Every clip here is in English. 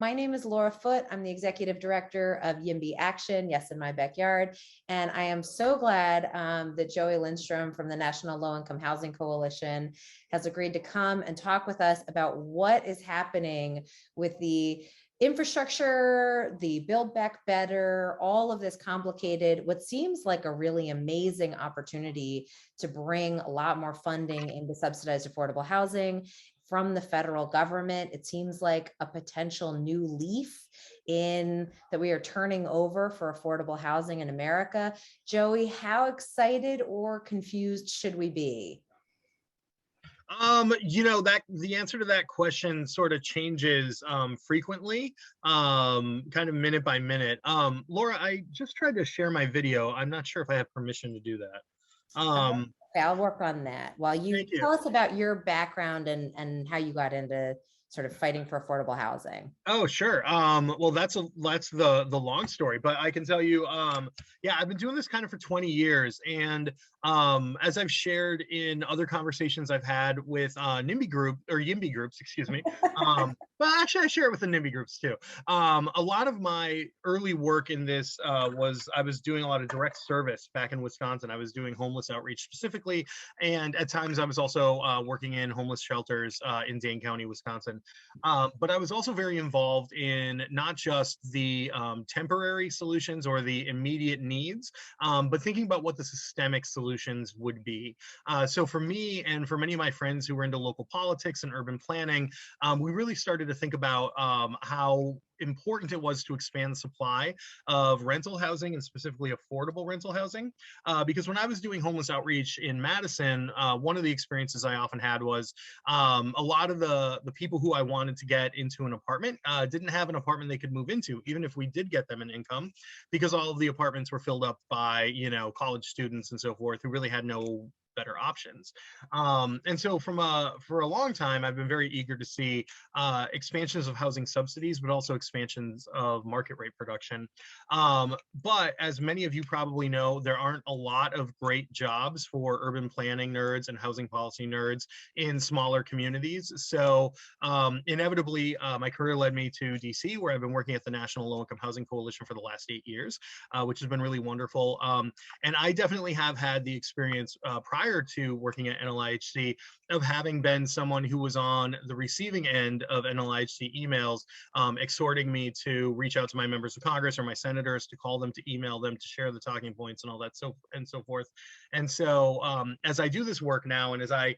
My name is Laura Foote. I'm the Executive Director of YIMBY Action, Yes in My Backyard. And I am so glad that Joey Lindstrom from the National Low Income Housing Coalition has agreed to come and talk with us about what is happening with the infrastructure, the Build Back Better, all of this complicated, what seems like a really amazing opportunity to bring a lot more funding into subsidized affordable housing from the federal government. It seems like a potential new leaf in that we are turning over for affordable housing in America. Joey, how excited or confused should we be? That the answer to that question sort of changes frequently, kind of minute by minute. Laura, I just tried to share my video. I'm not sure if I have permission to do that. Okay, I'll work on that. While you Thank you. tell us about your background and how you got into sort of fighting for affordable housing. Oh, sure. Well, that's the long story, but I can tell you, yeah, I've been doing this kind of for 20 years, and as I've shared in other conversations I've had with NIMBY group or YIMBY groups, excuse me, but actually I share it with the NIMBY groups too. A lot of my early work in this was I was doing a lot of direct service back in Wisconsin. I was doing homeless outreach specifically, and at times I was also working in homeless shelters in Dane County, Wisconsin. But I was also very involved in not just the temporary solutions or the immediate needs, but thinking about what the systemic solutions would be. So for me and for many of my friends who were into local politics and urban planning, we really started to think about how important it was to expand the supply of rental housing and specifically affordable rental housing. Because when I was doing homeless outreach in Madison, one of the experiences I often had was a lot of the people who I wanted to get into an apartment didn't have an apartment they could move into, even if we did get them an income, because all of the apartments were filled up by, college students and so forth who really had no better options. And so for a long time, I've been very eager to see expansions of housing subsidies, but also expansions of market rate production. But as many of you probably know, there aren't a lot of great jobs for urban planning nerds and housing policy nerds in smaller communities. So inevitably, my career led me to DC, where I've been working at the National Low Income Housing Coalition for the last 8 years, which has been really wonderful. And I definitely have had the experience prior to working at NLIHC of having been someone who was on the receiving end of NLIHC emails exhorting me to reach out to my members of Congress or my senators, to call them, to email them, to share the talking points and all that so forth. And so as I do this work now, and as I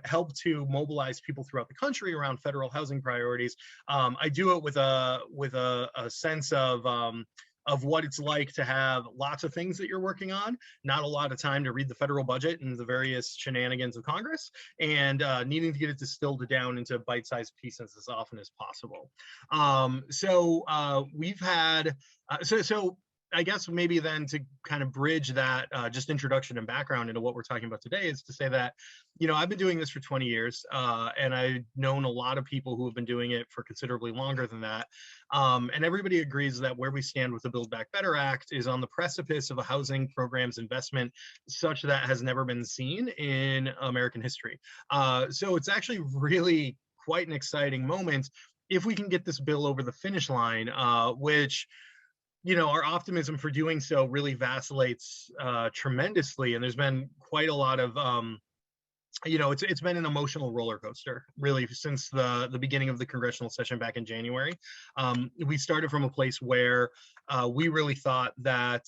help to mobilize people throughout the country around federal housing priorities, I do it with a sense of what it's like to have lots of things that you're working on, not a lot of time to read the federal budget and the various shenanigans of Congress, and needing to get it distilled down into bite-sized pieces as often as possible. We've had, so I guess maybe then to kind of bridge that just introduction and background into what we're talking about today is to say that, I've been doing this for 20 years and I've known a lot of people who have been doing it for considerably longer than that. And everybody agrees that where we stand with the Build Back Better Act is on the precipice of a housing programs investment such that has never been seen in American history. So it's actually really quite an exciting moment if we can get this bill over the finish line, which our optimism for doing so really vacillates tremendously. And there's been quite a lot of, it's been an emotional roller coaster, really, since the beginning of the congressional session back in January. We started from a place where we really thought that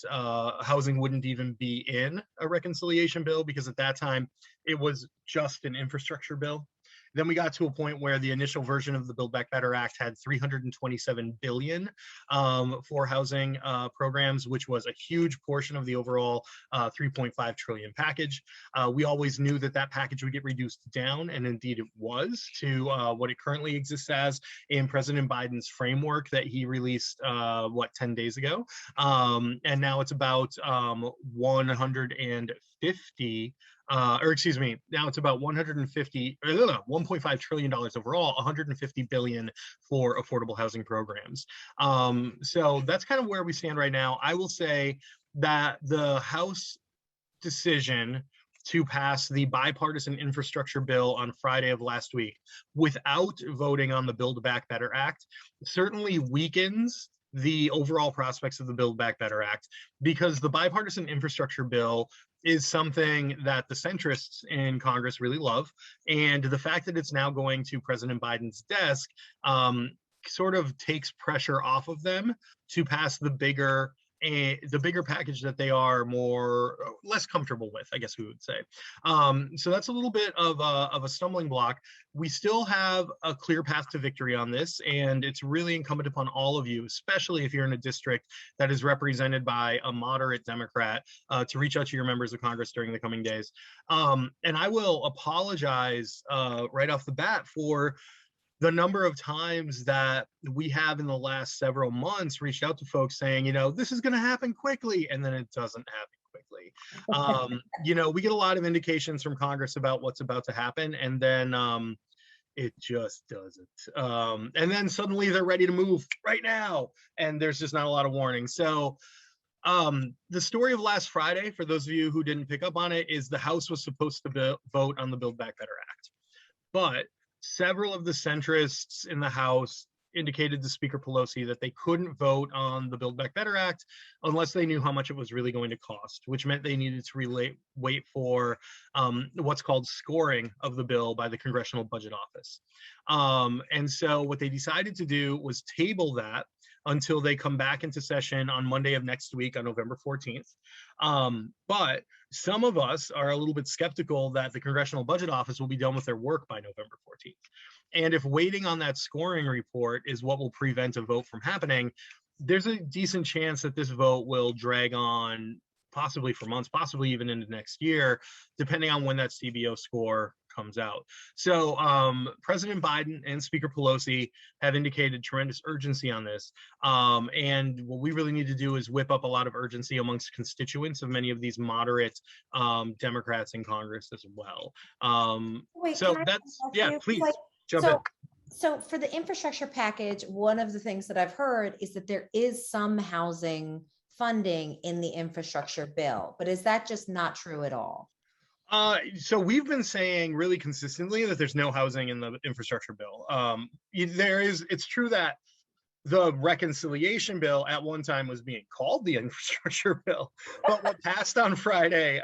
housing wouldn't even be in a reconciliation bill, because at that time, it was just an infrastructure bill. Then we got to a point where the initial version of the Build Back Better Act had $327 billion for housing programs, which was a huge portion of the overall $3.5 trillion package. We always knew that that package would get reduced down, and indeed it was, to what it currently exists as in President Biden's framework that he released, 10 days ago. And now it's about 150 now it's about $1.5 trillion overall, $150 billion for affordable housing programs. So that's kind of where we stand right now. I will say that the House decision to pass the bipartisan infrastructure bill on Friday of last week without voting on the Build Back Better Act certainly weakens the overall prospects of the Build Back Better Act, because the bipartisan infrastructure bill is something that the centrists in Congress really love. And the fact that it's now going to President Biden's desk sort of takes pressure off of them to pass the bigger package that they are less comfortable with, I guess we would say. So that's a little bit of a stumbling block. We still have a clear path to victory on this, and it's really incumbent upon all of you, especially if you're in a district that is represented by a moderate Democrat, to reach out to your members of Congress during the coming days. And I will apologize right off the bat for the number of times that we have in the last several months reached out to folks saying, this is going to happen quickly, and then it doesn't happen quickly. We get a lot of indications from Congress about what's about to happen, and then it just doesn't. And then suddenly they're ready to move right now, and there's just not a lot of warning. So the story of last Friday, for those of you who didn't pick up on it, is the House was supposed to vote on the Build Back Better Act, but several of the centrists in the House indicated to Speaker Pelosi that they couldn't vote on the Build Back Better Act unless they knew how much it was really going to cost, which meant they needed to wait for what's called scoring of the bill by the Congressional Budget Office. And so what they decided to do was table that until they come back into session on Monday of next week on November 14th. But some of us are a little bit skeptical that the Congressional Budget Office will be done with their work by November 14th. And if waiting on that scoring report is what will prevent a vote from happening, there's a decent chance that this vote will drag on possibly for months, possibly even into next year, depending on when that CBO score comes out. So President Biden and Speaker Pelosi have indicated tremendous urgency on this. And what we really need to do is whip up a lot of urgency amongst constituents of many of these moderate Democrats in Congress as well. Wait, so that's, yeah, please jump in. So for the infrastructure package, one of the things that I've heard is that there is some housing funding in the infrastructure bill, but is that just not true at all? So we've been saying really consistently that there's no housing in the infrastructure bill. It's true that the reconciliation bill at one time was being called the infrastructure bill, but what passed on Friday,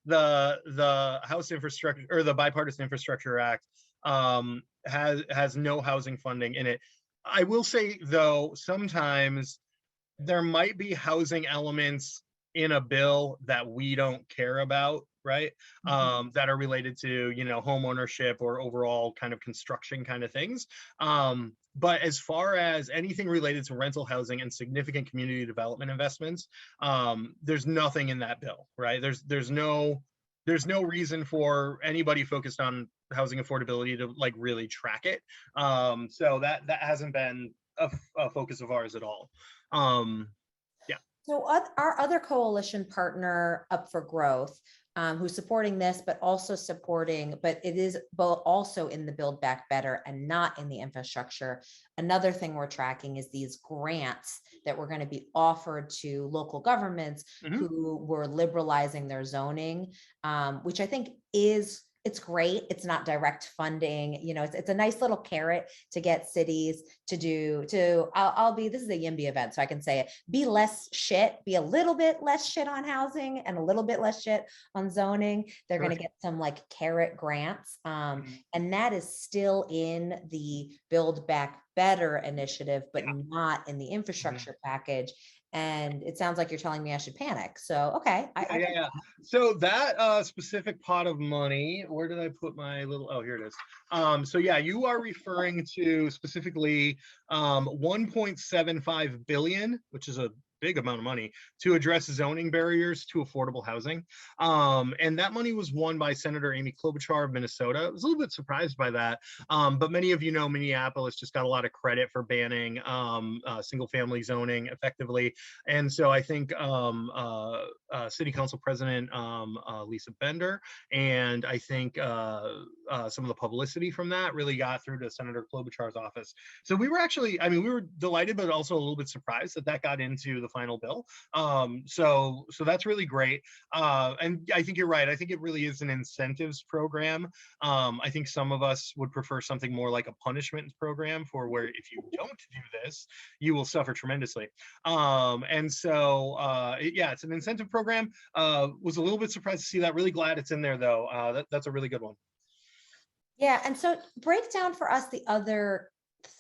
the House Infrastructure, or the Bipartisan Infrastructure Act, has no housing funding in it. I will say though, sometimes there might be housing elements in a bill that we don't care about, right? That are related to, home ownership or overall kind of construction kind of things. But as far as anything related to rental housing and significant community development investments, there's nothing in that bill, right? There's no reason for anybody focused on housing affordability to like really track it. So that hasn't been a focus of ours at all. Yeah. So our other coalition partner, Up for Growth, who's supporting this, but it is both also in the Build Back Better and not in the infrastructure. Another thing we're tracking is these grants that were going to be offered to local governments who were liberalizing their zoning, which I think it's great. It's not direct funding. It's a nice little carrot to get cities to this is a YIMBY event, so I can say it, be a little bit less shit on housing and a little bit less shit on zoning. They're going to get some like carrot grants. And that is still in the Build Back Better initiative, but not in the infrastructure package. And it sounds like you're telling me I should panic. So, okay. Yeah. So that specific pot of money, where did I put my little, oh, here it is. So yeah, you are referring to specifically 1.75 billion, which is a big amount of money, to address zoning barriers to affordable housing. And that money was won by Senator Amy Klobuchar of Minnesota. I was a little bit surprised by that. But many of you know Minneapolis just got a lot of credit for banning single family zoning effectively. And so I think City Council President Lisa Bender, and I think some of the publicity from that really got through to Senator Klobuchar's office. So we were actually, we were delighted, but also a little bit surprised that got into the the final bill. So that's really great. And I think you're right. I think it really is an incentives program. I think some of us would prefer something more like a punishment program, for where if you don't do this, you will suffer tremendously. And so yeah, it's an incentive program. Was a little bit surprised to see that. Really glad it's in there though. That's a really good one. Yeah, and so break down for us the other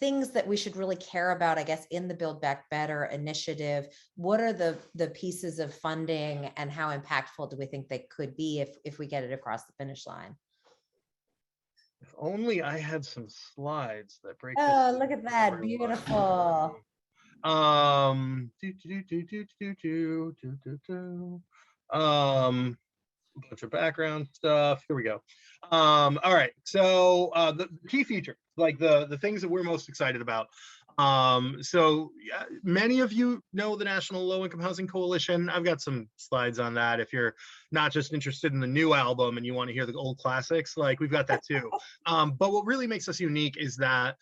things that we should really care about, I guess, in the Build Back Better initiative. What are the pieces of funding, and how impactful do we think they could be if we get it across the finish line? If only I had some slides that break this. Oh, look at that. Beautiful. Bunch of background stuff. Here we go. All right. So the key feature, like the things that we're most excited about. So yeah, many of you know the National Low Income Housing Coalition. I've got some slides on that. If you're not just interested in the new album and you want to hear the old classics, like we've got that too. But what really makes us unique is that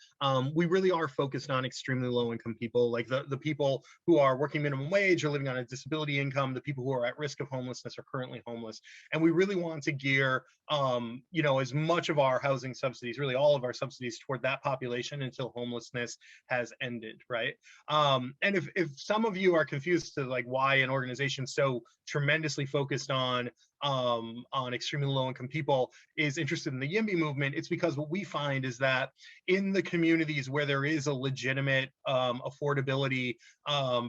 we really are focused on extremely low income people, like the people who are working minimum wage or living on a disability income, the people who are at risk of homelessness or currently homeless. And we really want to gear you know, as much of our housing subsidies, really all of our subsidies, toward that population until homelessness has ended, right? And if some of you are confused to like why an organization so tremendously focused on extremely low income people is interested in the YIMBY movement, it's because what we find is that in the communities where there is a legitimate affordability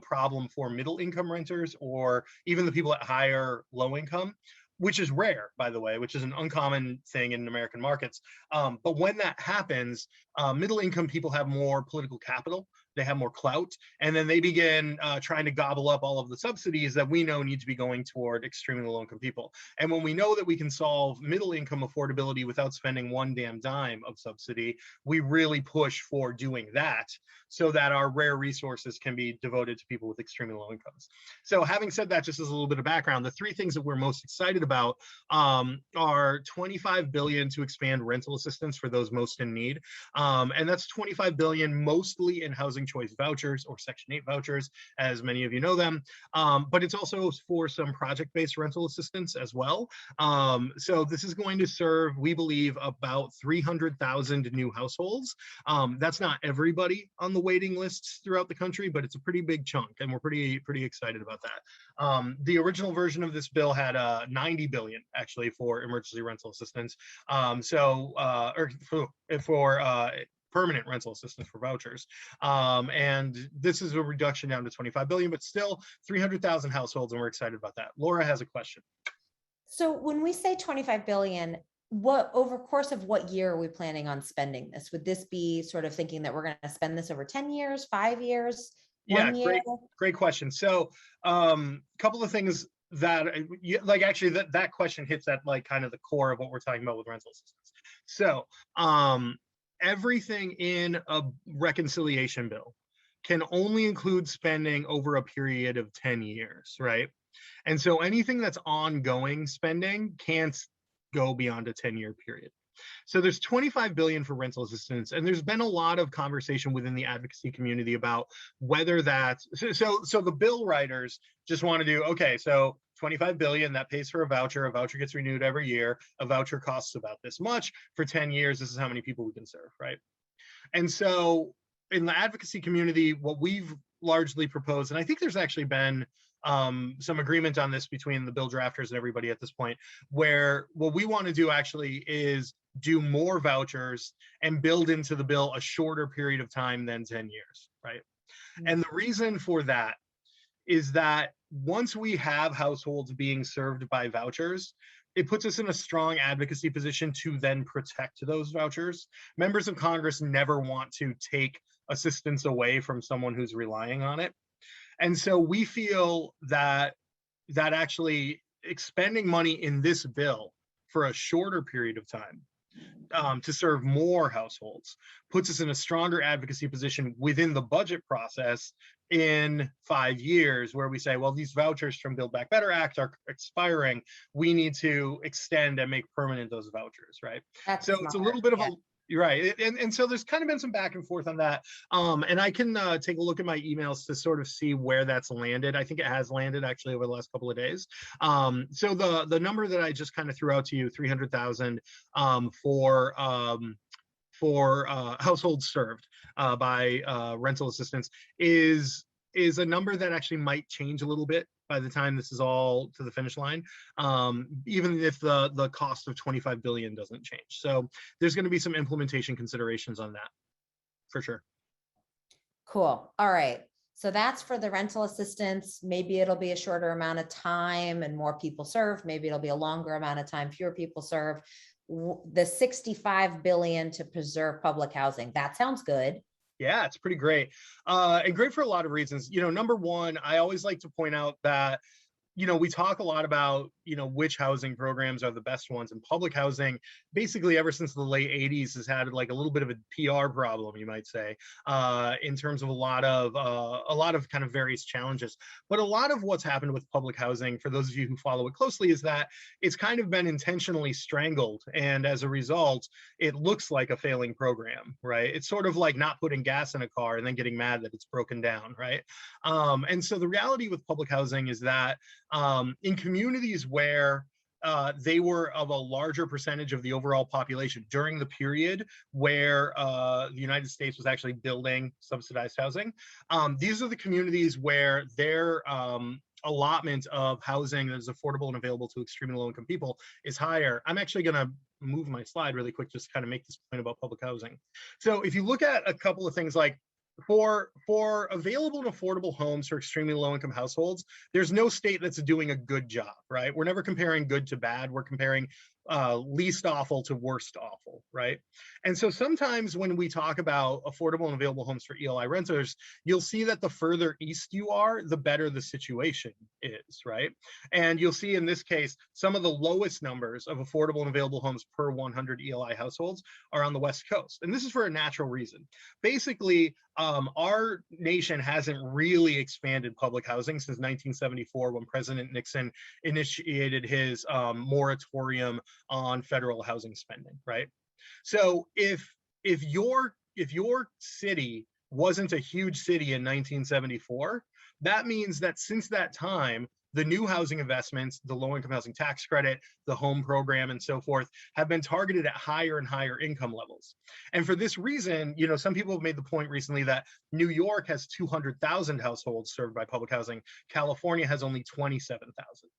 problem for middle income renters, or even the people at higher low income, which is rare, by the way, which is an uncommon thing in American markets. But when that happens, middle income people have more political capital, they have more clout, and then they begin trying to gobble up all of the subsidies that we know need to be going toward extremely low income people. And when we know that we can solve middle income affordability without spending one damn dime of subsidy, we really push for doing that so that our rare resources can be devoted to people with extremely low incomes. So having said that, just as a little bit of background, the three things that we're most excited about are $25 billion to expand rental assistance for those most in need. And that's $25 billion mostly in housing choice vouchers, or Section 8 vouchers, as many of you know them. But it's also for some project-based rental assistance as well. So this is going to serve, we believe, about 300,000 new households. That's not everybody on the waiting lists throughout the country, but it's a pretty big chunk, and we're pretty excited about that. The original version of this bill had $90 billion actually for emergency rental assistance. For permanent rental assistance for vouchers. And this is a reduction down to 25 billion, but still 300,000 households, and we're excited about that. Laura has a question. So when we say 25 billion, what over course of what year are we planning on spending this? Would this be sort of thinking that we're going to spend this over 10 years, 5 years, 1 year? Great question. So a couple of things that like actually that question hits at like kind of the core of what we're talking about with rental assistance. So everything in a reconciliation bill can only include spending over a period of 10 years, right? And so anything that's ongoing spending can't go beyond a 10-year period. So there's 25 billion for rental assistance, and there's been a lot of conversation within the advocacy community about whether that's so the bill writers just want to do, okay, so 25 billion, that pays for a voucher gets renewed every year, a voucher costs about this much for 10 years, this is how many people we can serve, right? And so in the advocacy community, what we've largely proposed, and I think there's actually been some agreement on this between the bill drafters and everybody at this point, where what we want to do actually is do more vouchers and build into the bill a shorter period of time than 10 years, right? And the reason for that is that once we have households being served by vouchers, it puts us in a strong advocacy position to then protect those vouchers. Members of Congress never want to take assistance away from someone who's relying on it. And so we feel that actually expending money in this bill for a shorter period of time to serve more households puts us in a stronger advocacy position within the budget process in 5 years, where we say, well, these vouchers from Build Back Better Act are expiring. We need to extend and make permanent those vouchers, right? That's so smart. it's a little bit of You're right. And so there's kind of been some back and forth on that. And I can take a look at my emails to sort of see where that's landed. I think it has landed actually over the last couple of days. So the number that I just kind of threw out to you, 300,000 for households served by rental assistance is a number that actually might change a little bit by the time this is all to the finish line, even if the cost of 25 billion doesn't change. So there's going to be some implementation considerations on that for sure. Cool. All right. So that's for the rental assistance. Maybe it'll be a shorter amount of time and more people served. Maybe it'll be a longer amount of time, fewer people served. The 65 billion to preserve public housing. That sounds good. Yeah, it's pretty great. And great for a lot of reasons. Number one, I always like to point out that we talk a lot about, which housing programs are the best ones, and public housing, basically ever since the late 80s has had like a little bit of a PR problem, you might say, in terms of a lot of kind of various challenges. But a lot of what's happened with public housing, for those of you who follow it closely, is that it's kind of been intentionally strangled. And as a result, it looks like a failing program, right? It's sort of like not putting gas in a car and then getting mad that it's broken down, right? And so the reality with public housing is that in communities where they were of a larger percentage of the overall population during the period where the United States was actually building subsidized housing, these are the communities where their allotment of housing that is affordable and available to extremely low-income people is higher. I'm actually going to move my slide really quick just to kind of make this point about public housing. So if you look at a couple of things like for available and affordable homes for extremely low-income households, there's no state that's doing a good job, right? We're never comparing good to bad. We're comparing least awful to worst awful, right? And so sometimes when we talk about affordable and available homes for ELI renters, you'll see that the further east you are, the better the situation is, right? And you'll see in this case, some of the lowest numbers of affordable and available homes per 100 ELI households are on the West Coast. And this is for a natural reason. Basically, our nation hasn't really expanded public housing since 1974, when President Nixon initiated his moratorium on federal housing spending, right? So if your city wasn't a huge city in 1974, that means that since that time, the new housing investments, the low-income housing tax credit, the home program, and so forth, have been targeted at higher and higher income levels. And for this reason, some people have made the point recently that New York has 200,000 households served by public housing. California has only 27,000.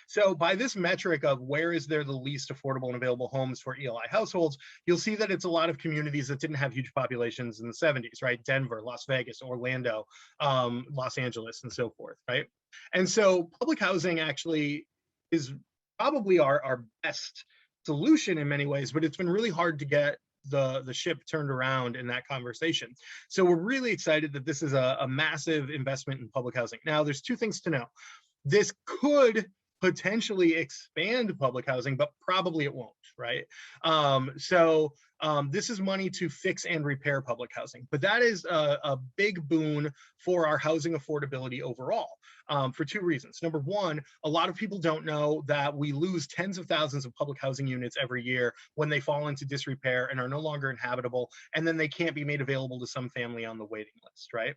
So by this metric of where is there the least affordable and available homes for ELI households, you'll see that it's a lot of communities that didn't have huge populations in the 70s, right? Denver, Las Vegas, Orlando, Los Angeles, and so forth, right? And so public housing actually is probably our best solution in many ways, but it's been really hard to get the ship turned around in that conversation. So we're really excited that this is a massive investment in public housing. Now, there's two things to know. This could potentially expand public housing, but probably it won't, right? This is money to fix and repair public housing, but that is a big boon for our housing affordability overall, for two reasons. Number one, a lot of people don't know that we lose tens of thousands of public housing units every year when they fall into disrepair and are no longer inhabitable, and then they can't be made available to some family on the waiting list, right?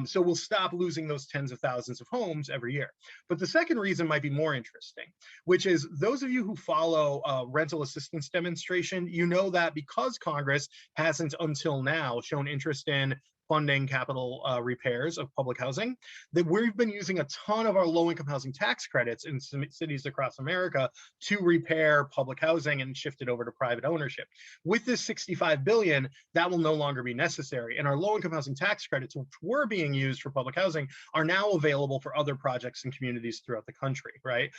So we'll stop losing those tens of thousands of homes every year. But the second reason might be more interesting, which is those of you who follow rental assistance demonstration, you know that because Congress hasn't until now shown interest in funding capital repairs of public housing, that we've been using a ton of our low-income housing tax credits in some cities across America to repair public housing and shift it over to private ownership. With this 65 billion, that will no longer be necessary. And our low-income housing tax credits, which were being used for public housing, are now available for other projects and communities throughout the country, right?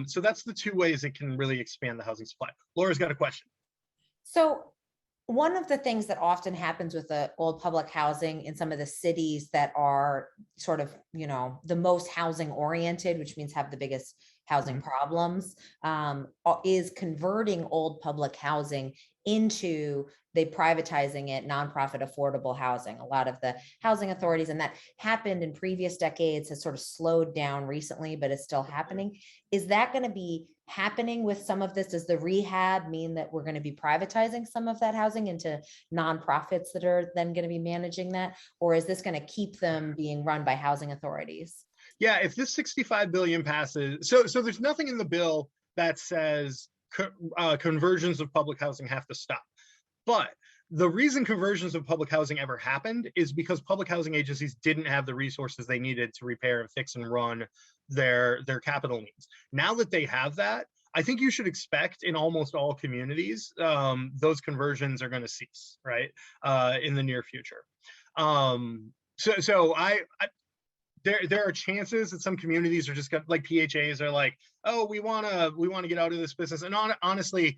So that's the two ways it can really expand the housing supply. Laura's got a question. So one of the things that often happens with the old public housing in some of the cities that are sort of, the most housing oriented, which means have the biggest housing problems, is converting old public housing into the privatizing it, nonprofit affordable housing. A lot of the housing authorities, and that happened in previous decades, has sort of slowed down recently, but it's still happening. Is that going to be happening with some of this? Does the rehab mean that we're going to be privatizing some of that housing into nonprofits that are then going to be managing that? Or is this going to keep them being run by housing authorities? Yeah, if this 65 billion passes, so there's nothing in the bill that says conversions of public housing have to stop. But the reason conversions of public housing ever happened is because public housing agencies didn't have the resources they needed to repair and fix and run their capital needs. Now that they have that, I think you should expect in almost all communities, those conversions are going to cease, right, in the near future. So there are chances that some communities are just like PHAs are like, oh, we want to get out of this business. And honestly,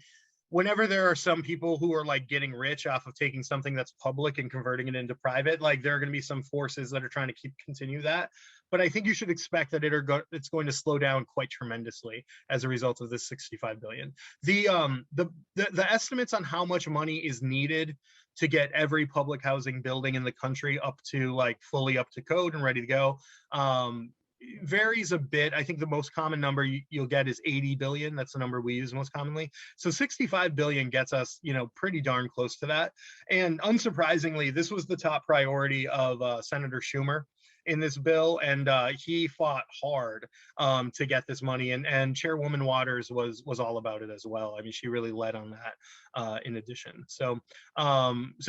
whenever there are some people who are like getting rich off of taking something that's public and converting it into private, like there are going to be some forces that are trying to continue that. But I think you should expect that it's going to slow down quite tremendously as a result of this 65 billion. The estimates on how much money is needed to get every public housing building in the country up to like fully up to code and ready to go varies a bit. I think the most common number you'll get is 80 billion. That's the number we use most commonly. So 65 billion gets us, pretty darn close to that. And unsurprisingly, this was the top priority of Senator Schumer in this bill, and he fought hard to get this money. And Chairwoman Waters was all about it as well. I mean, she really led on that in addition. So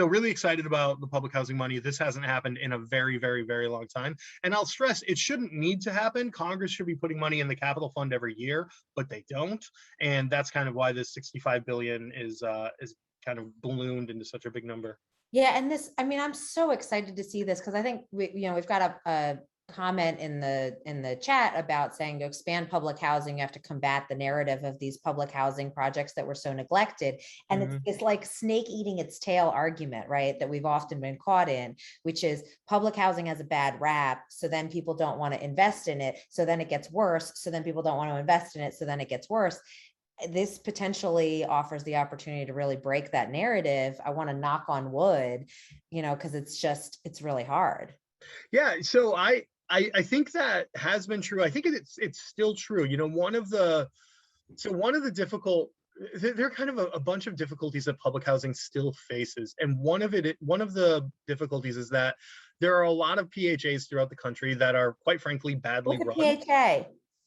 really excited about the public housing money. This hasn't happened in a very, very, very long time. And I'll stress, it shouldn't need to happen. Congress should be putting money in the capital fund every year, but they don't. And that's kind of why this 65 billion is kind of ballooned into such a big number. Yeah, and this, I mean, I'm so excited to see this because I think we've got a comment in the chat about saying to expand public housing, you have to combat the narrative of these public housing projects that were so neglected. And it's like snake eating its tail argument, right? That we've often been caught in, which is public housing has a bad rap. So then people don't want to invest in it. So then it gets worse. So then people don't want to invest in it. So then it gets worse. This potentially offers the opportunity to really break that narrative. I want to knock on wood, because it's really hard. Yeah. So I think that has been true. I think it's still true. One of the difficult, there are kind of a bunch of difficulties that public housing still faces. And one of the difficulties is that there are a lot of PHAs throughout the country that are quite frankly badly run. PHA?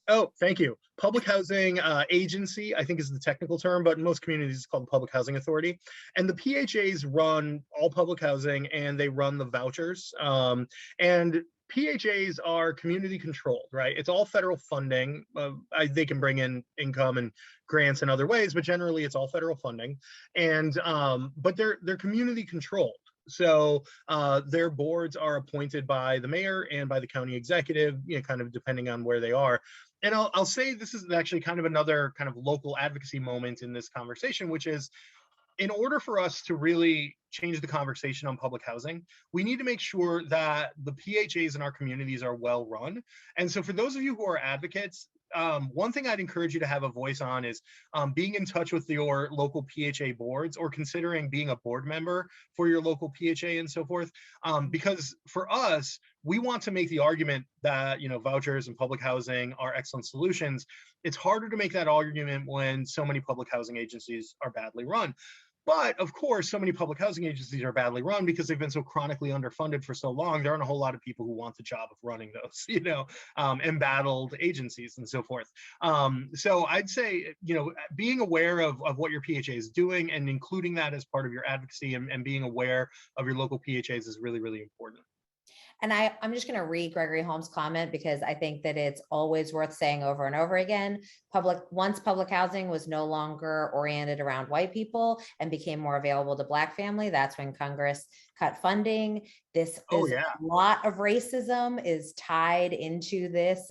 Oh, thank you. Public Housing Agency, I think is the technical term, but in most communities it's called the Public Housing Authority. And the PHAs run all public housing and they run the vouchers. And PHAs are community controlled, right? It's all federal funding. They can bring in income and grants in other ways, but generally it's all federal funding. And but they're community controlled. So their boards are appointed by the mayor and by the county executive, kind of depending on where they are. And I'll say this is actually kind of another kind of local advocacy moment in this conversation, which is in order for us to really change the conversation on public housing, we need to make sure that the PHAs in our communities are well run. And so for those of you who are advocates, one thing I'd encourage you to have a voice on is being in touch with your local PHA boards or considering being a board member for your local PHA and so forth. Because for us, we want to make the argument that vouchers and public housing are excellent solutions. It's harder to make that argument when so many public housing agencies are badly run. But of course, so many public housing agencies are badly run because they've been so chronically underfunded for so long. There aren't a whole lot of people who want the job of running those, embattled agencies and so forth. So I'd say, being aware of what your PHA is doing and including that as part of your advocacy and being aware of your local PHAs is really, really important. And I'm just going to read Gregory Holmes' comment because I think that it's always worth saying over and over again. Once public housing was no longer oriented around white people and became more available to Black family, that's when Congress cut funding. This is a lot of racism is tied into this.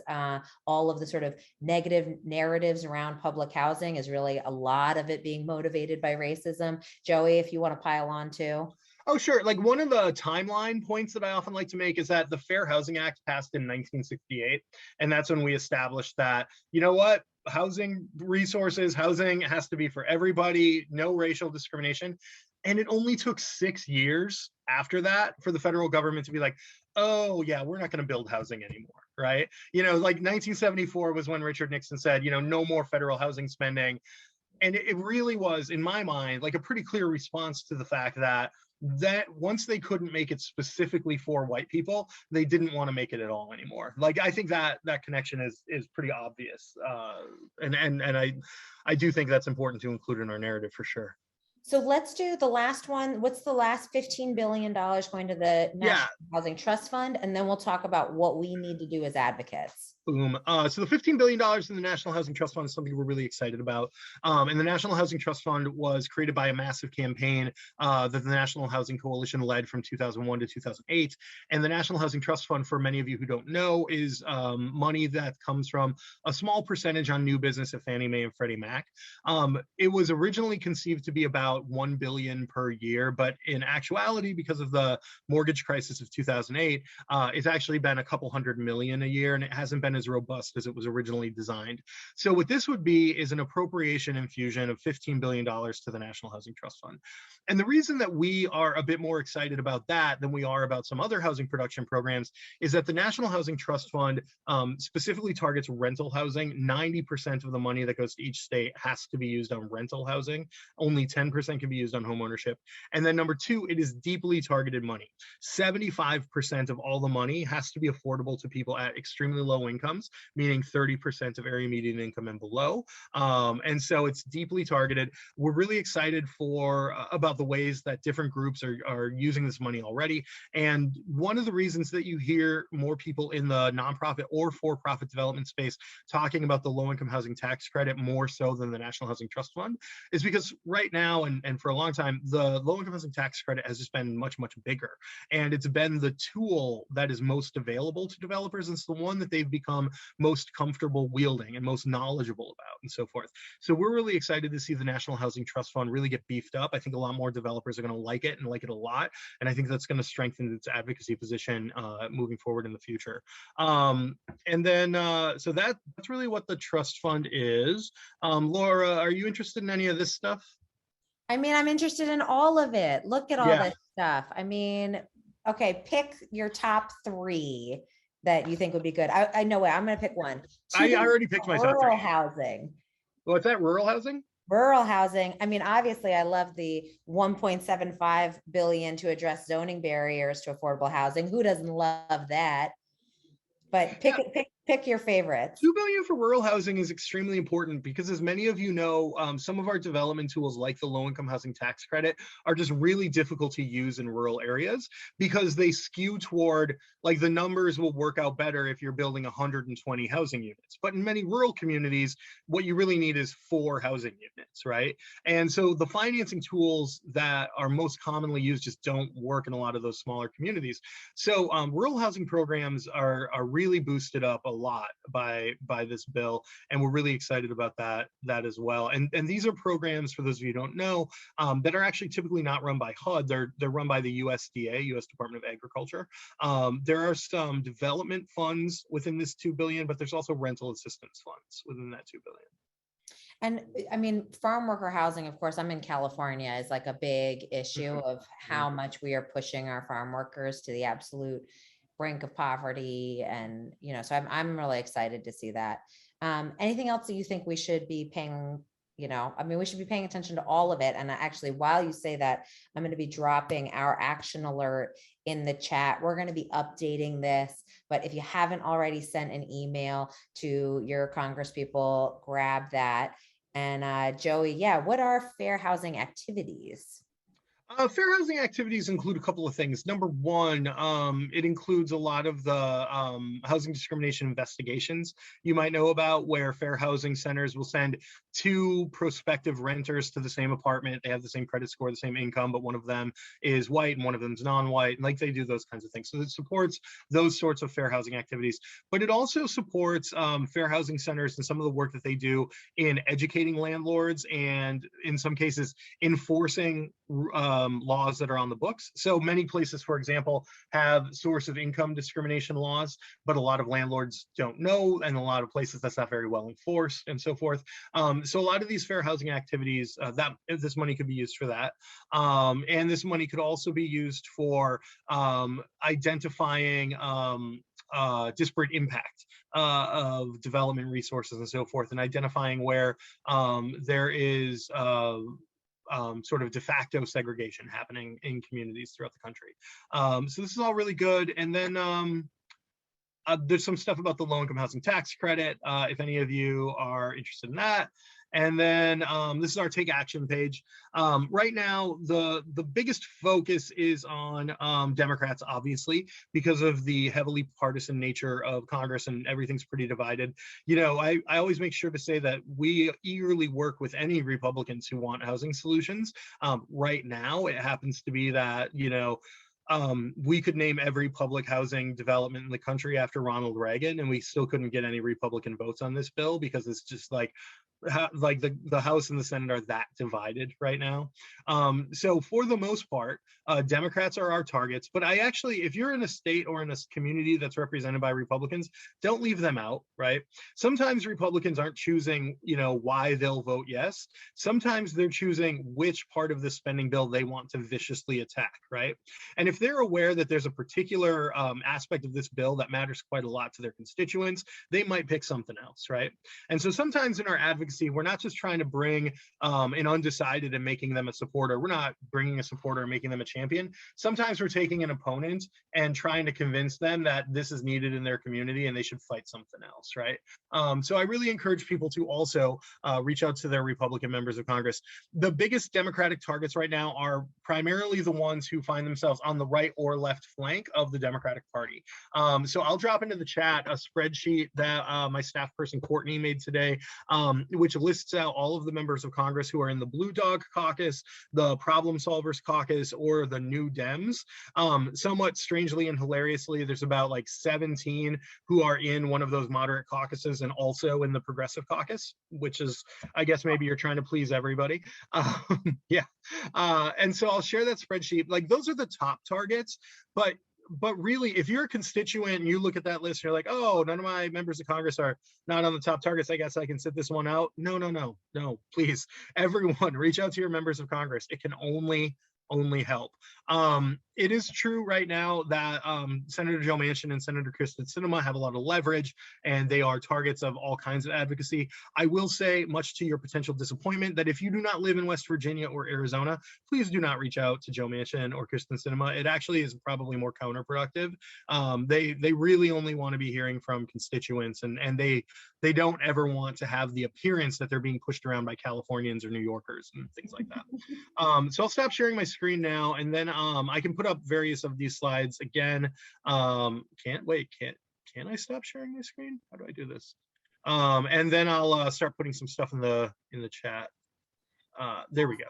All of the sort of negative narratives around public housing is really a lot of it being motivated by racism. Joey, if you want to pile on too. Oh, sure. Like one of the timeline points that I often like to make is that the Fair Housing Act passed in 1968. And that's when we established that, housing resources, housing has to be for everybody, no racial discrimination. And it only took 6 years after that for the federal government to be like, oh yeah, we're not going to build housing anymore, right? Like 1974 was when Richard Nixon said, no more federal housing spending. And it really was, in my mind, like a pretty clear response to the fact that once they couldn't make it specifically for white people, they didn't want to make it at all anymore. Like, I think that connection is pretty obvious, and I do think that's important to include in our narrative for sure. So let's do the last one. What's the last $15 billion going to the National Housing Trust Fund? And then we'll talk about what we need to do as advocates. Boom. So the $15 billion in the National Housing Trust Fund is something we're really excited about. And the National Housing Trust Fund was created by a massive campaign that the National Housing Coalition led from 2001 to 2008. And the National Housing Trust Fund, for many of you who don't know, is money that comes from a small percentage on new business at Fannie Mae and Freddie Mac. It was originally conceived to be about $1 billion per year, but in actuality, because of the mortgage crisis of 2008, it's actually been a couple $100 million a year, and it hasn't been as robust as it was originally designed. So what this would be is an appropriation infusion of $15 billion to the National Housing Trust Fund. And the reason that we are a bit more excited about that than we are about some other housing production programs is that the National Housing Trust Fund specifically targets rental housing. 90% of the money that goes to each state has to be used on rental housing. Only 10% can be used on home ownership. And then number two, it is deeply targeted money. 75% of all the money has to be affordable to people at extremely low incomes, meaning 30% of area median income and below. And so it's deeply targeted. We're really excited about the ways that different groups are using this money already. And one of the reasons that you hear more people in the nonprofit or for-profit development space talking about the low-income housing tax credit more so than the National Housing Trust Fund is because right now, and for a long time, the low-income housing tax credit has just been much, much bigger. And it's been the tool that is most available to developers. It's the one that they've become most comfortable wielding and most knowledgeable about and so forth. So we're really excited to see the National Housing Trust Fund really get beefed up. I think a lot more developers are going to like it and like it a lot. And I think that's going to strengthen its advocacy position moving forward in the future. And then, so that's really what the trust fund is. Laura, are you interested in any of this stuff? I mean, I'm interested in all of it. Look at all this stuff. I mean, okay, pick your top three that you think would be good. I know what, I'm going to pick one. I already picked my top three. Rural housing. What's that, rural housing? Rural housing. I mean, obviously, I love the $1.75 billion to address zoning barriers to affordable housing. Who doesn't love that? But pick your favorites. $2 billion for rural housing is extremely important because, as many of you know, some of our development tools like the low-income housing tax credit are just really difficult to use in rural areas because they skew toward, like, the numbers will work out better if you're building 120 housing units. But in many rural communities, what you really need is 4 housing units, right? And so the financing tools that are most commonly used just don't work in a lot of those smaller communities. So rural housing programs are really boosted up a lot by this bill, and we're really excited about that as well. And these are programs, for those of you who don't know, that are actually typically not run by HUD. They're run by the USDA, U.S. Department of Agriculture. There are some development funds within this $2 billion, but there's also rental assistance funds within that $2 billion. And I mean, farm worker housing, of course, I'm in California, is like a big issue of how much we are pushing our farm workers to the absolute brink of poverty. And, so I'm really excited to see that. Anything else that you think we should be paying, I mean, we should be paying attention to all of it. And actually, while you say that, I'm going to be dropping our action alert in the chat. We're going to be updating this, but if you haven't already sent an email to your congresspeople, grab that. And Joey, what are fair housing activities? Fair housing activities include a couple of things. Number one, it includes a lot of the housing discrimination investigations you might know about, where fair housing centers will send 2 prospective renters to the same apartment. They have the same credit score, the same income, but one of them is white and one of them is non-white. And like, they do those kinds of things. So it supports those sorts of fair housing activities. But it also supports fair housing centers and some of the work that they do in educating landlords and, in some cases, enforcing laws that are on the books. So many places, for example, have source of income discrimination laws, but a lot of landlords don't know, and a lot of places that's not very well enforced, and so forth. So a lot of these fair housing activities, that this money could be used for that, and this money could also be used for identifying disparate impact of development resources and so forth, and identifying where there is sort of de facto segregation happening in communities throughout the country. So this is all really good. And then there's some stuff about the low-income housing tax credit, if any of you are interested in that. And then this is our Take Action page. Right now, the biggest focus is on Democrats, obviously, because of the heavily partisan nature of Congress, and everything's pretty divided. You know, I always make sure to say that we eagerly work with any Republicans who want housing solutions. Right now, it happens to be that, you know, we could name every public housing development in the country after Ronald Reagan, and we still couldn't get any Republican votes on this bill because it's just like the House and the Senate are that divided right now. So for the most part, Democrats are our targets. But I actually, if you're in a state or in a community that's represented by Republicans, don't leave them out, right? Sometimes Republicans aren't choosing, you know, why they'll vote yes. Sometimes they're choosing which part of the spending bill they want to viciously attack, right? And if they're aware that there's a particular aspect of this bill that matters quite a lot to their constituents, they might pick something else, right? And so sometimes in our advocacy, we're not just trying to bring an undecided and making them a supporter. We're not bringing a supporter and making them a champion. Sometimes we're taking an opponent and trying to convince them that this is needed in their community and they should fight something else, right? So I really encourage people to also reach out to their Republican members of Congress. The biggest Democratic targets right now are primarily the ones who find themselves on the right or left flank of the Democratic Party. So I'll drop into the chat a spreadsheet that my staff person Courtney made today, which lists out all of the members of Congress who are in the Blue Dog Caucus, the Problem Solvers Caucus, or the New Dems. Somewhat strangely and hilariously, there's about like 17 who are in one of those moderate caucuses and also in the Progressive Caucus, which is, I guess maybe you're trying to please everybody. Yeah. And so I'll share that spreadsheet. Like, those are the top targets, but really, if you're a constituent and you look at that list, you're like, oh, none of my members of Congress are not on the top targets, I guess I can sit this one out. No, please, everyone, reach out to your members of Congress. It can only help. It is true right now that Senator Joe Manchin and Senator Kristen Sinema have a lot of leverage, and they are targets of all kinds of advocacy. I will say, much to your potential disappointment, that if you do not live in West Virginia or Arizona, please do not reach out to Joe Manchin or Kristen Sinema. It actually is probably more counterproductive. They really only want to be hearing from constituents, and they don't ever want to have the appearance that they're being pushed around by Californians or New Yorkers and things like that. So I'll stop sharing my screen now, and then I can put up various of these slides again. Can I stop sharing my screen? How do I do this? And then I'll start putting some stuff in the chat. There we go.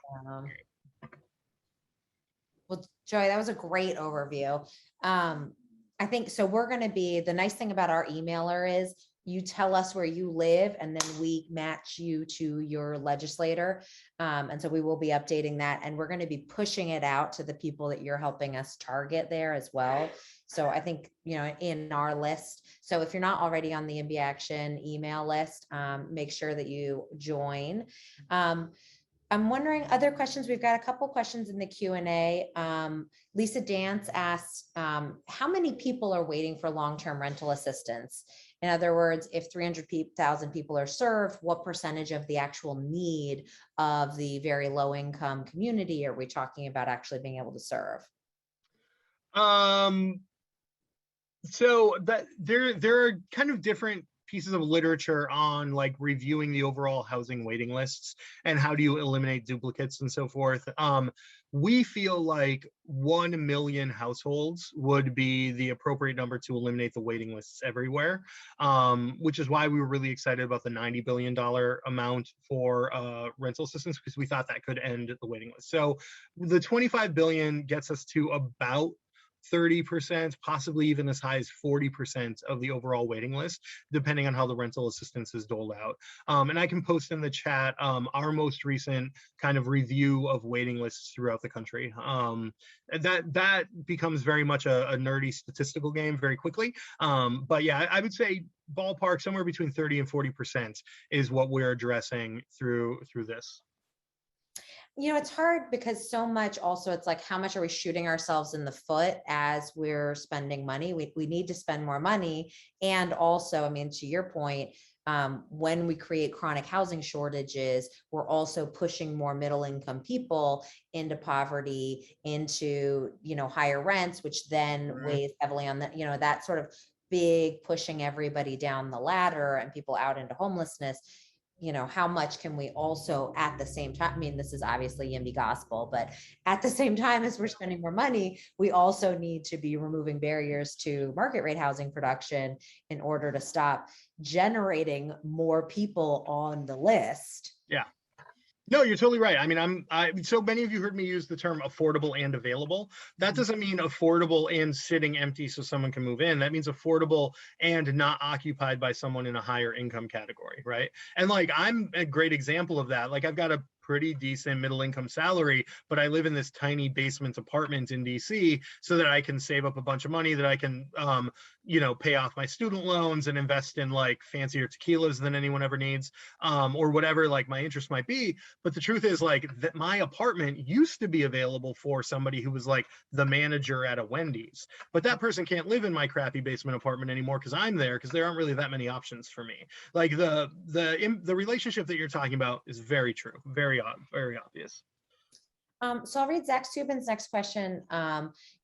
Well, Joey, that was a great overview. I think so. We're going to be, the nice thing about our emailer is you tell us where you live, and then we match you to your legislator. And so we will be updating that, and we're going to be pushing it out to the people that you're helping us target there as well. So I think, you know, in our list. So if you're not already on the YIMBY Action email list, make sure that you join. I'm wondering, other questions. We've got a couple questions in the Q&A. Lisa Dance asked, how many people are waiting for long-term rental assistance? In other words, if 300,000 people are served, what percentage of the actual need of the very low income community are we talking about actually being able to serve? So that there are kind of different pieces of literature on like reviewing the overall housing waiting lists and how do you eliminate duplicates and so forth. We feel like 1 million households would be the appropriate number to eliminate the waiting lists everywhere, which is why we were really excited about the $90 billion amount for rental assistance, because we thought that could end the waiting list. So the 25 billion gets us to about 30%, possibly even as high as 40% of the overall waiting list, depending on how the rental assistance is doled out. And I can post in the chat our most recent kind of review of waiting lists throughout the country. That becomes very much a nerdy statistical game very quickly. But yeah, I would say ballpark somewhere between 30 and 40% is what we're addressing through this. You know, it's hard because so much also, it's like, how much are we shooting ourselves in the foot as we're spending money? We need to spend more money. And also, I mean, to your point, when we create chronic housing shortages, we're also pushing more middle income people into poverty, into, you know, higher rents, which then weighs heavily on the, you know, that sort of big pushing everybody down the ladder and people out into homelessness. You know, how much can we also at the same time, I mean, this is obviously YIMBY gospel, but at the same time as we're spending more money, we also need to be removing barriers to market rate housing production in order to stop generating more people on the list. Yeah. No, you're totally right. I mean, so many of you heard me use the term affordable and available. That doesn't mean affordable and sitting empty so someone can move in. That means affordable and not occupied by someone in a higher income category, right? And like, I'm a great example of that. Like, I've got a pretty decent middle income salary, but I live in this tiny basement apartment in DC so that I can save up a bunch of money that I can, you know, pay off my student loans and invest in like fancier tequilas than anyone ever needs, or whatever like my interest might be. But the truth is like that my apartment used to be available for somebody who was like the manager at a Wendy's, but that person can't live in my crappy basement apartment anymore because I'm there, because there aren't really that many options for me. Like the relationship that you're talking about is very true, very obvious. So I'll read Zach Subin's next question.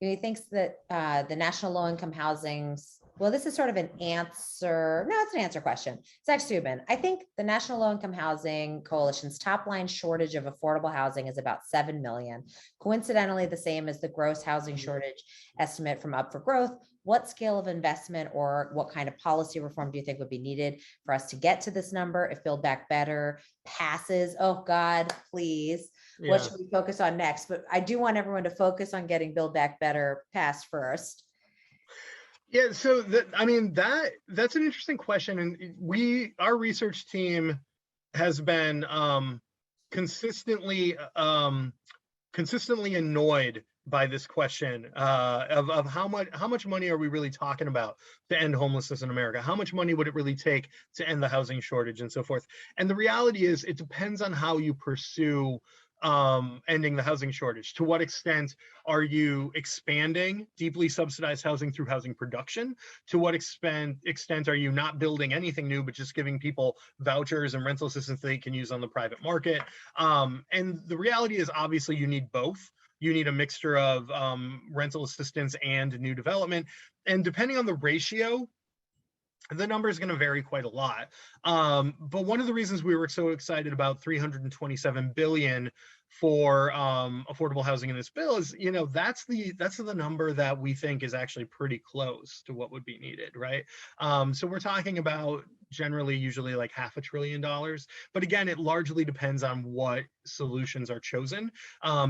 He thinks that the National Low Income Housing's, well, this is sort of an answer. No, it's an answer question. Zach Subin, I think the National Low Income Housing Coalition's top line shortage of affordable housing is about 7 million. Coincidentally, the same as the gross housing shortage estimate from Up for Growth. What scale of investment or what kind of policy reform do you think would be needed for us to get to this number if Build Back Better passes? Oh God, please. Yeah. What should we focus on next? But I do want everyone to focus on getting Build Back Better passed first. Yeah, so I mean, that's an interesting question. And our research team has been consistently annoyed by this question of how much money are we really talking about to end homelessness in America? How much money would it really take to end the housing shortage and so forth? And the reality is it depends on how you pursue ending the housing shortage. To what extent are you expanding deeply subsidized housing through housing production? To what extent are you not building anything new, but just giving people vouchers and rental assistance they can use on the private market? And the reality is obviously you need both. You need a mixture of rental assistance and new development. And depending on the ratio, the number is going to vary quite a lot. But one of the reasons we were so excited about 327 billion for affordable housing in this bill is, you know, that's the number that we think is actually pretty close to what would be needed, right? So we're talking about usually like $500 billion. But again, it largely depends on what solutions are chosen,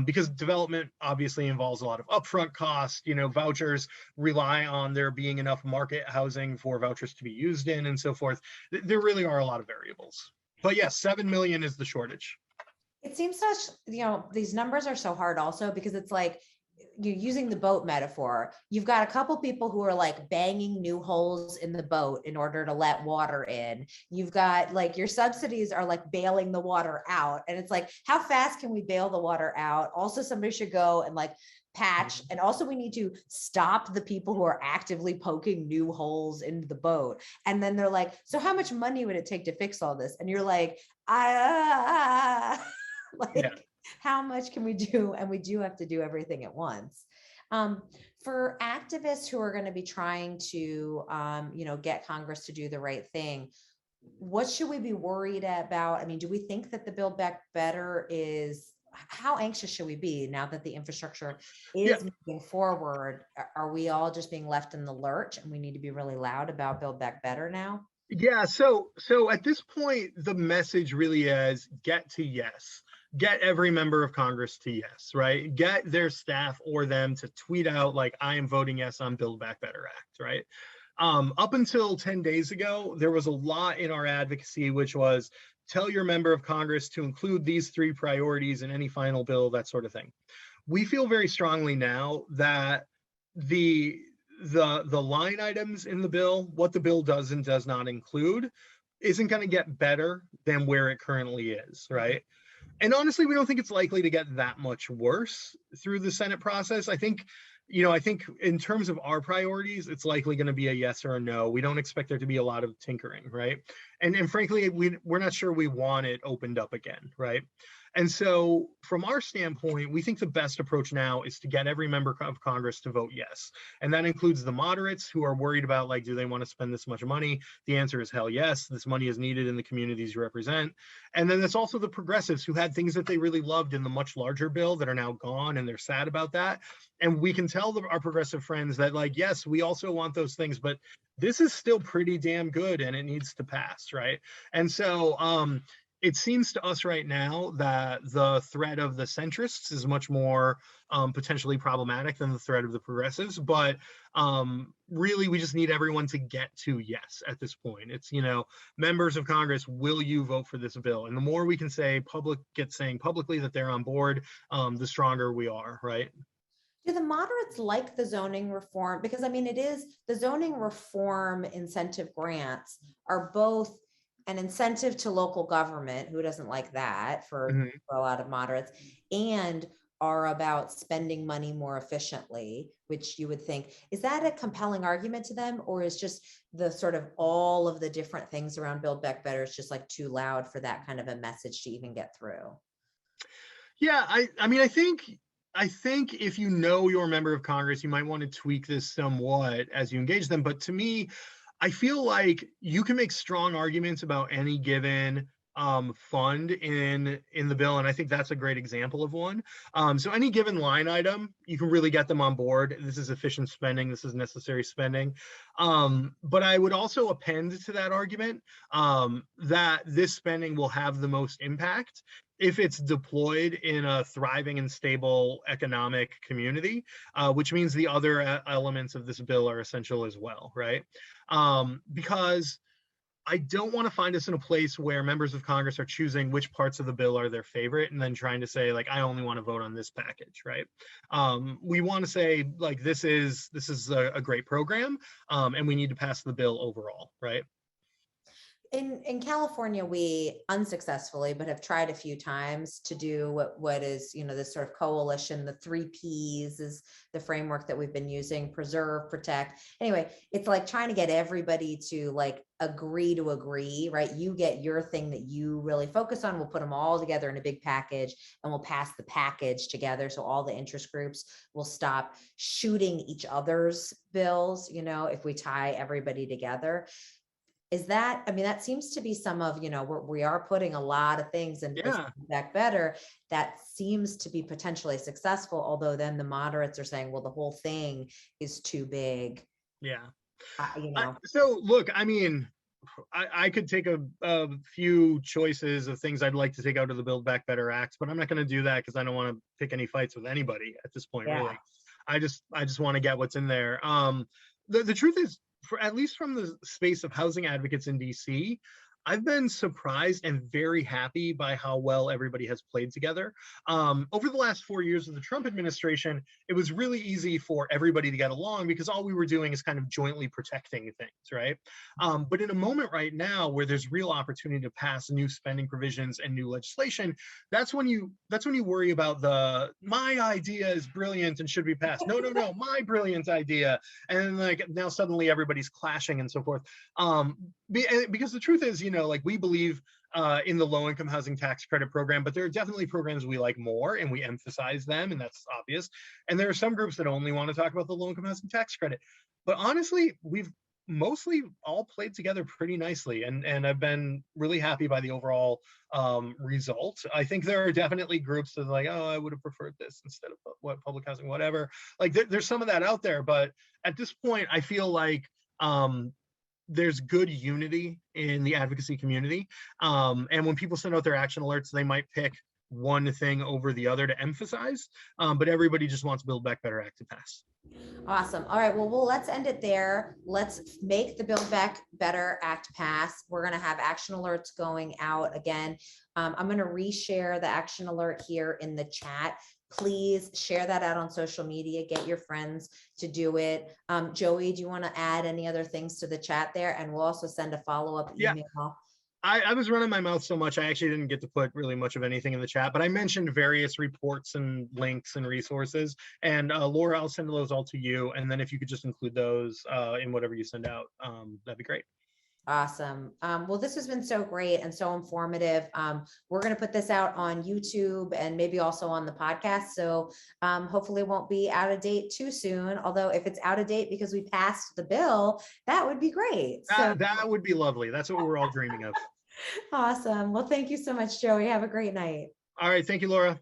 because development obviously involves a lot of upfront costs. You know, vouchers rely on there being enough market housing for vouchers to be used in and so forth. There really are a lot of variables. But yes, 7 million is the shortage. It seems such, you know, these numbers are so hard also because it's like, you're using the boat metaphor. You've got a couple people who are like banging new holes in the boat in order to let water in. You've got like your subsidies are like bailing the water out. And it's like, how fast can we bail the water out? Also, somebody should go and like patch. And also we need to stop the people who are actively poking new holes into the boat. And then they're like, so how much money would it take to fix all this? And you're like, like, yeah. How much can we do? And we do have to do everything at once. For activists who are going to be trying to, you know, get Congress to do the right thing, what should we be worried about? I mean, do we think that the Build Back Better is, how anxious should we be now that the infrastructure is moving forward? Are we all just being left in the lurch and we need to be really loud about Build Back Better now? Yeah, so at this point, the message really is get to yes. get every member of Congress to yes, right? Get their staff or them to tweet out like, I am voting yes on Build Back Better Act, right? Up until 10 days ago, there was a lot in our advocacy, which was tell your member of Congress to include these 3 priorities in any final bill, that sort of thing. We feel very strongly now that the line items in the bill, what the bill does and does not include, isn't going to get better than where it currently is, right? And honestly, we don't think it's likely to get that much worse through the Senate process. I think, I think in terms of our priorities, it's likely going to be a yes or a no. We don't expect there to be a lot of tinkering, right? And frankly, we're not sure we want it opened up again, right? And so from our standpoint, we think the best approach now is to get every member of Congress to vote yes. And that includes the moderates who are worried about, like, do they want to spend this much money? The answer is hell yes. This money is needed in the communities you represent. And then there's also the progressives who had things that they really loved in the much larger bill that are now gone, and they're sad about that. And we can tell our progressive friends that, like, yes, we also want those things, but this is still pretty damn good and it needs to pass, right? And so it seems to us right now that the threat of the centrists is much more potentially problematic than the threat of the progressives. But really, we just need everyone to get to yes at this point. It's, members of Congress, will you vote for this bill? And the more we can say saying publicly that they're on board, the stronger we are, right? Do the moderates like the zoning reform? Because I mean, it is the zoning reform incentive grants are both an incentive to local government, who doesn't like that for a lot of moderates, and are about spending money more efficiently, which you would think, is that a compelling argument to them? Or is just the sort of all of the different things around Build Back Better is just like too loud for that kind of a message to even get through? Yeah, I mean, I think if you know your member of Congress, you might want to tweak this somewhat as you engage them. But to me, I feel like you can make strong arguments about any given fund in the bill, and I think that's a great example of one. So any given line item, you can really get them on board. This is efficient spending. This is necessary spending. But I would also append to that argument that this spending will have the most impact if it's deployed in a thriving and stable economic community, which means the other elements of this bill are essential as well, right? Because I don't want to find us in a place where members of Congress are choosing which parts of the bill are their favorite and then trying to say, like, I only want to vote on this package, right? We want to say, like, this is a great program, and we need to pass the bill overall, right? In California, we unsuccessfully, but have tried a few times to do what is, this sort of coalition. The 3 Ps is the framework that we've been using: preserve, protect. Anyway, it's like trying to get everybody to like agree to agree, right? You get your thing that you really focus on. We'll put them all together in a big package and we'll pass the package together. So all the interest groups will stop shooting each other's bills, if we tie everybody together. Is that, I mean, that seems to be some of, we are putting a lot of things in Back Better. That seems to be potentially successful, although then the moderates are saying, well, the whole thing is too big. Yeah. So look, I mean, I could take a few choices of things I'd like to take out of the Build Back Better Act, but I'm not going to do that because I don't want to pick any fights with anybody at this point, really. I just want to get what's in there. The truth is, at least from the space of housing advocates in DC, I've been surprised and very happy by how well everybody has played together. Over the last 4 years of the Trump administration, it was really easy for everybody to get along because all we were doing is kind of jointly protecting things, right? But in a moment right now where there's real opportunity to pass new spending provisions and new legislation, that's when you worry about my idea is brilliant and should be passed. No, my brilliant idea. And like now suddenly everybody's clashing and so forth. Because the truth is, like we believe in the low-income housing tax credit program, but there are definitely programs we like more and we emphasize them, and that's obvious. And there are some groups that only want to talk about the low-income housing tax credit. But honestly, we've mostly all played together pretty nicely, and I've been really happy by the overall result. I think there are definitely groups that are like, oh, I would have preferred this instead of what public housing, whatever. Like there's some of that out there, but at this point, I feel like there's good unity in the advocacy community. And when people send out their action alerts, they might pick one thing over the other to emphasize, but everybody just wants Build Back Better Act to pass. Awesome. All right. Well, let's end it there. Let's make the Build Back Better Act pass. We're going to have action alerts going out again. I'm going to reshare the action alert here in the chat. Please share that out on social media. Get your friends to do it. Joey, do you want to add any other things to the chat there? And we'll also send a follow-up email. I was running my mouth so much, I actually didn't get to put really much of anything in the chat, but I mentioned various reports and links and resources. And Laura, I'll send those all to you. And then if you could just include those in whatever you send out, that'd be great. Awesome. Well, this has been so great and so informative. We're going to put this out on YouTube and maybe also on the podcast. So hopefully it won't be out of date too soon. Although if it's out of date because we passed the bill, that would be great. That would be lovely. That's what we're all dreaming of. Awesome. Well, thank you so much, Joey. Have a great night. All right. Thank you, Laura.